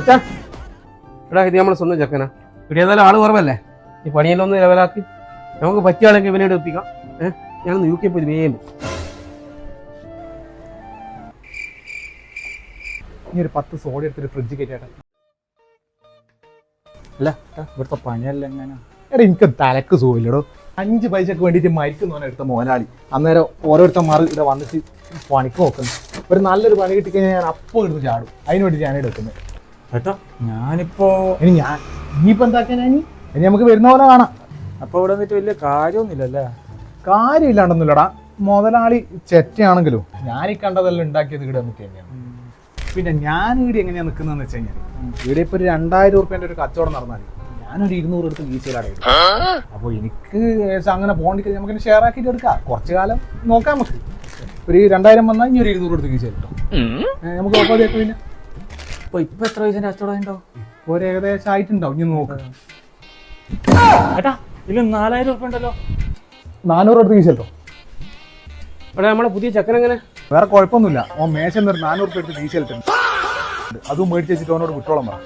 എടാ ഇത് നമ്മളെ സ്വന്തം ചെക്കനാ. ഇവിടെ ഏതായാലും ആള് കുറവല്ലേ, ഈ പണിയെല്ലാം ഒന്ന് ലെവലാക്കി നമുക്ക് പറ്റിയാണെങ്കിൽ ഇവനോട് ഒപ്പിക്കാം. ഞാനൊന്ന് UK പോയി വേഗം. ഇനി ഒരു 10 സോഡ എടുത്തിട്ട് ഫ്രിഡ്ജ് കയറ്റിയാട്ടെ. അല്ല ഇവിടുത്തെ പണിയല്ല എങ്ങനെ? എടാ എനിക്ക് തലക്ക് സുഖമില്ലടോ. 5 പൈസക്ക് വേണ്ടിയിട്ട് മരിക്കുന്നവനെ എടുത്ത മോലാളി അന്നേരം ഓരോരുത്തന്മാർ ഇവിടെ വന്നിട്ട് പണിക്ക് നോക്കുന്നു. ഒരു നല്ലൊരു പണി കിട്ടിക്കഴിഞ്ഞാൽ ഞാൻ അപ്പോൾ എടുത്ത് ചാടും. അതിന് വേണ്ടി ഞാനിവിടെ എടുക്കുന്നത്. ഏട്ടാ ഞാനിപ്പോ ഇനിയിപ്പോൾ എന്താക്കിയാ ഇനി നമുക്ക് വരുന്ന പോലെ കാണാം. അപ്പൊ ഇവിടെ വന്നിട്ട് വലിയ കാര്യമൊന്നുമില്ലല്ലേ? കാര്യമില്ലാണ്ടൊന്നുമില്ലടാ. മുതലാളി ചെറ്റയാണെങ്കിലും ഞാൻ ഈ കണ്ടതെല്ലാം ഉണ്ടാക്കിയത് ഇവിടെ വന്നിട്ട് തന്നെയാണ്. പിന്നെ ഞാൻ ഇവിടെ എങ്ങനെയാണ് നിൽക്കുന്നതെന്ന് വെച്ച് കഴിഞ്ഞാൽ ഇവിടെ ഇപ്പോൾ ഒരു 2000 രൂപേൻ്റെ ഒരു കച്ചവടം നടന്നാൽ ഞാനൊരു 200 എടുത്ത് വീശയിലാണ്. അപ്പോൾ എനിക്ക് അങ്ങനെ പോകേണ്ടി കഴിഞ്ഞാൽ നമുക്ക് ഷെയർ ആക്കിയിട്ട് എടുക്കാം. കുറച്ച് കാലം നോക്കാം. നമുക്ക് ഒരു 2000 വന്നാൽ ഇനി ഒരു 200 എടുത്ത് വീശ കിട്ടും. നമുക്ക് കുഴപ്പമില്ല. പിന്നെ ഇപ്പൊ എത്ര പൈസ കച്ചവടം ഉണ്ടാവും? ഇപ്പോൾ ഒരു ഏകദേശം ആയിട്ടുണ്ടാവും. ഇനി നോക്കാം. ഏട്ടാ ഇതിൽ 4000 രൂപ ഉണ്ടല്ലോ. 400 എടുത്ത് വീശ കിട്ടും. അവിടെ നമ്മളെ പുതിയ ചെക്കൻ എങ്ങനെ? വേറെ കുഴപ്പമൊന്നുമില്ല. ഓൻ മേശന്ന് ഒരു 400 രൂപ എടുത്ത് വീശ കിട്ടും. അതും മേടിച്ച് വെച്ചിട്ട് അവനോട് വിട്ടോളം പറ.